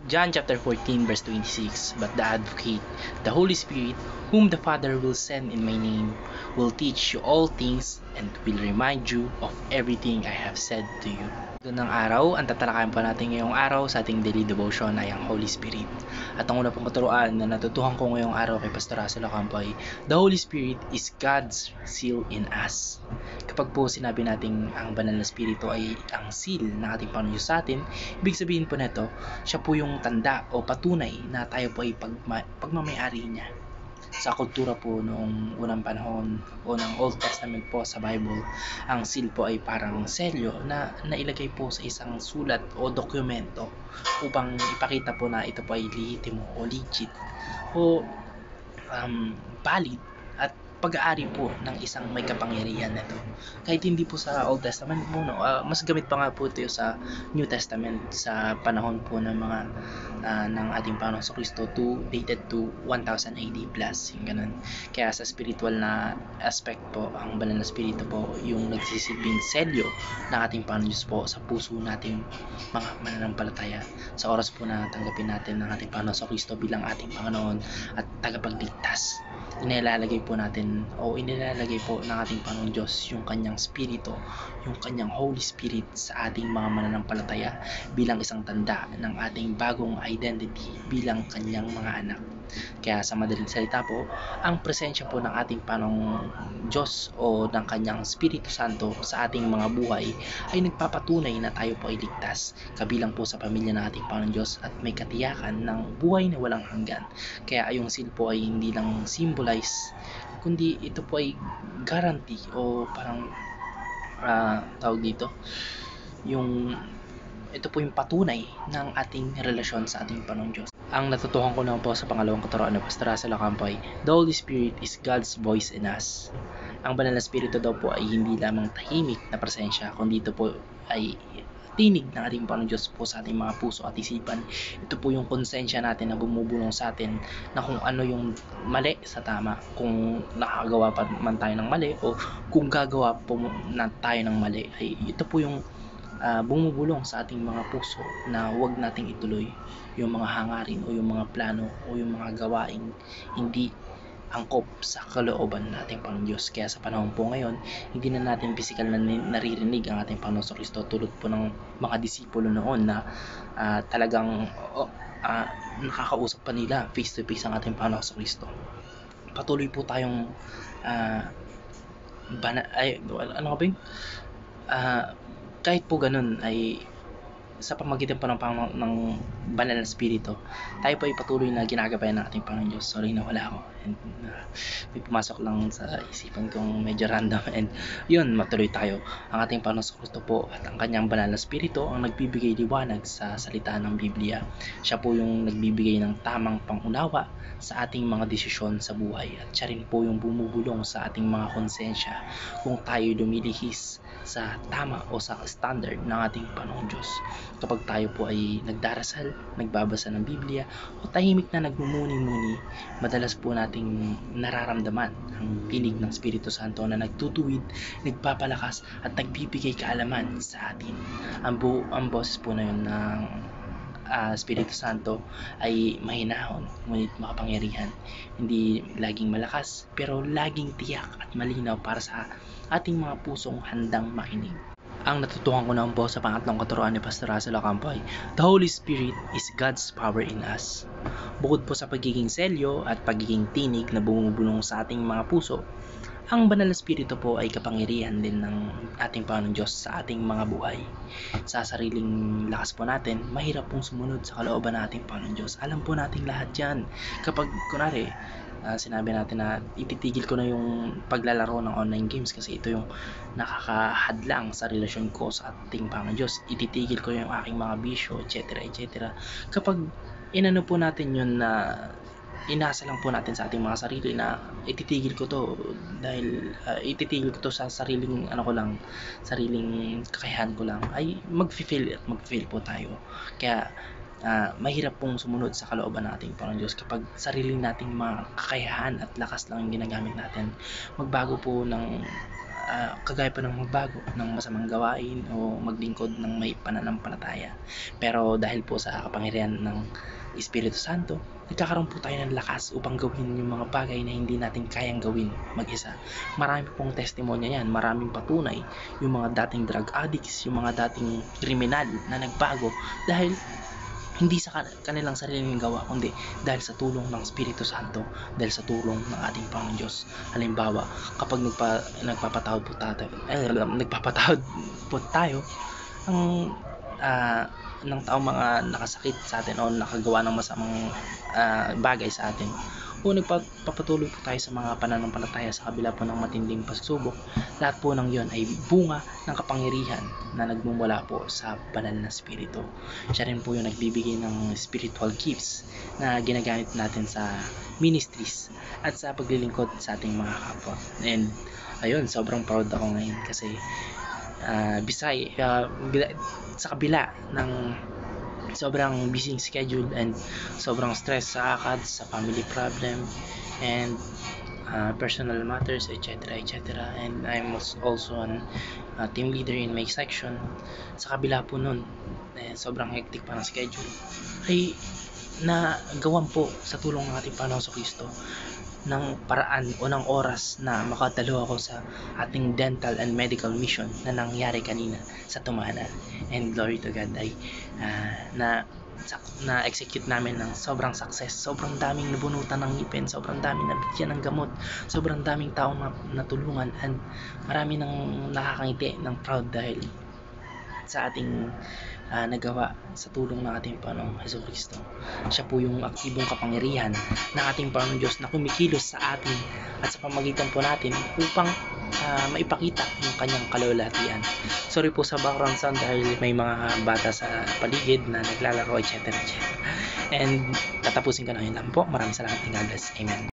John chapter 14 verse 26, But the Advocate, the Holy Spirit, whom the Father will send in my name, will teach you all things and will remind you of everything I have said to you. Magandang araw, ang tatalakayan po natin ngayong araw sa ating daily devotion ay ang Holy Spirit. At ang una pong katuruan na natutuhan ko ngayong araw kay Pastor Russell Ocampo ay the Holy Spirit is God's seal in us. Kapag po sinabi natin ang banal na spirito ay ang seal na ating Panginoon Diyos sa atin, ibig sabihin po nito, siya po yung tanda o patunay na tayo po ay pagmamayari niya. Sa kultura po noong unang panahon o ng Old Testament po sa Bible, ang seal po ay parang selyo na nailagay po sa isang sulat o dokumento upang ipakita po na ito po ay lehitimo o legit o valid at pag-aari po ng isang may kapangyarihan na ito. Kahit hindi po sa Old Testament po, mas gamit pa nga po ito sa New Testament sa panahon po ng mga ng ating Panginoon sa Kristo dated to 1000 AD plus, yung ganun. Kaya sa spiritual na aspect po, ang banal na spirito po yung nagsisilbing selyo ng ating Panginoon Diyos po sa puso nating mga mananampalataya sa oras po na tanggapin natin ng ating Panginoon sa Kristo bilang ating Panginoon at tagapagligtas. Inilalagay po ng ating Panginoon Diyos yung kanyang spirito, yung kanyang Holy Spirit sa ating mga mananampalataya bilang isang tanda ng ating bagong identity bilang kanyang mga anak. Kaya sa madaling salita po, ang presensya po ng ating Panginoong Diyos o ng kanyang Espiritu Santo sa ating mga buhay ay nagpapatunay na tayo po ay ligtas, kabilang po sa pamilya ng ating Panginoong Diyos at may katiyakan ng buhay na walang hanggan. Kaya yung seal po ay hindi lang symbolize, kundi ito po ay guarantee o parang tawag dito, ito po yung patunay ng ating relasyon sa ating Panginoong Diyos. Ang natutuhan ko naman po sa pangalawang katuruan ng Pastor Russell Ocampo ay the Holy Spirit is God's voice in us. Ang banal na spirito daw po ay hindi lamang tahimik na presensya, kundi ito po ay tinig ng ating Panginoong Diyos po sa ating mga puso at isipan. Ito po yung konsensya natin na bumubulong sa atin na kung ano yung mali sa tama, kung nakagawa pa man tayo ng mali o kung gagawa po na tayo ng mali, ay ito po yung bumubulong sa ating mga puso na huwag nating ituloy yung mga hangarin o yung mga plano o yung mga gawaing hindi angkop sa kalooban nating Panginoon Diyos. Kaya sa panahon po ngayon, hindi na natin physical na naririnig ang ating Panginoon sa Kristo tulad po ng mga disipulo noon na talagang nakakausap pa nila face to face ang ating Panginoon sa Kristo. Patuloy po tayong kahit po ganun ay sa pamagitan po ng banal na spirito, tayo po ay patuloy na ginagabayan ng ating Panginoon Diyos. Sorry na wala ako. And, may pumasok lang sa isipan kong medyo random. And yun, matuloy tayo. Ang ating Panginoon sa Kristo po at ang kanyang banal na spirito ang nagbibigay liwanag sa salita ng Biblia. Siya po yung nagbibigay ng tamang pangunawa sa ating mga desisyon sa buhay. At siya rin po yung bumubulong sa ating mga konsensya kung tayo lumilihis sa tama o sa standard ng ating Panginoon Diyos. Kapag tayo po ay nagdarasal, nagbabasa ng Biblia o tahimik na nagmumuni-muni, madalas po nating nararamdaman ang tinig ng Espiritu Santo na nagtutuwid, nagpapalakas at nagbibigay kaalaman sa atin. Ang boses po na yun ng Espiritu Santo ay mahinahon ngunit makapangyarihan, hindi laging malakas pero laging tiyak at malinaw para sa ating mga pusong handang makinig. Ang natutuhan ko naman po sa pangatlong katuruan ni Pastor Russell Ocampo ay the Holy Spirit is God's power in us. Bukod po sa pagiging selyo at pagiging tinig na bumubulong sa ating mga puso, ang banal na spirito po ay kapangyarihan din ng ating Panginoon Diyos sa ating mga buhay. Sa sariling lakas po natin, mahirap pong sumunod sa kalooban ng ating Panginoon Diyos. Alam po nating lahat yan. Kapag kunwari, sinabi natin na ititigil ko na yung paglalaro ng online games kasi ito yung nakakahadlang sa relasyon ko sa ating Panginoon Diyos, ititigil ko yung aking mga bisyo, etc. etc. Kapag inano po natin yun na inasa lang po natin sa ating mga sarili na ititigil ko to dahil ititigil ko to sa sariling sariling kakayahan ko lang, ay mag-fail po tayo. Kaya mahirap pong sumunod sa kalooban ng ating Panginoon Diyos kapag sarili nating mga kakayahan at lakas lang yung ginagamit natin. Magbago po ng kagaya pa ng magbago ng masamang gawain o maglingkod ng may pananampalataya. Pero dahil po sa kapangyarihan ng Espiritu Santo, nagkakaroon po tayo ng lakas upang gawin yung mga bagay na hindi natin kayang gawin mag-isa. Marami pong testimonya yan, maraming patunay, yung mga dating drug addicts, yung mga dating kriminal na nagbago dahil hindi sa kanilang sariling gawa, kundi dahil sa tulong ng Espiritu Santo, dahil sa tulong ng ating Panginoon Diyos. Halimbawa, kapag nagpapatawad po tayo ang ng taong mga nakasakit sa atin o nakagawa ng masamang bagay sa atin, o nagpapatuloy po tayo sa mga pananampalataya sa kabila po ng matinding pagsubok, lahat po ng yon ay bunga ng kapangyarihan na nagmumula po sa banal na Espiritu. Siya rin po yung nagbibigay ng spiritual gifts na ginagamit natin sa ministries at sa paglilingkod sa ating mga kapwa. And ayun, sobrang proud ako ngayon kasi sa kabila ng sobrang busy schedule and sobrang stress sa akad, sa family problem and personal matters, etc., and I'm also an team leader in my section. Sa kabila po nun, sobrang hectic pa ng schedule, ay nagawan po sa tulong ng ating Panginoon Kristo ng paraan o ng oras na makadalo ako sa ating dental and medical mission na nangyari kanina sa Tumahanan. And glory to God ay na execute namin ng sobrang success. Sobrang daming nabunutan ng ngipin, sobrang daming nabigyan ng gamot, sobrang daming taong natulungan, and marami nang nakakangiti ng proud dahil sa ating nagawa sa tulong ng ating Panginoong Jesucristo. Siya po yung aktibong kapangyarihan ng ating Panginoong Diyos na kumikilos sa atin at sa pamagitan po natin upang maipakita yung kanyang kalwalhatian. Sorry po sa background sound dahil may mga bata sa paligid na naglalaro, etc. And tatapusin ko na yun lang po. Maraming salamat. God bless. Amen.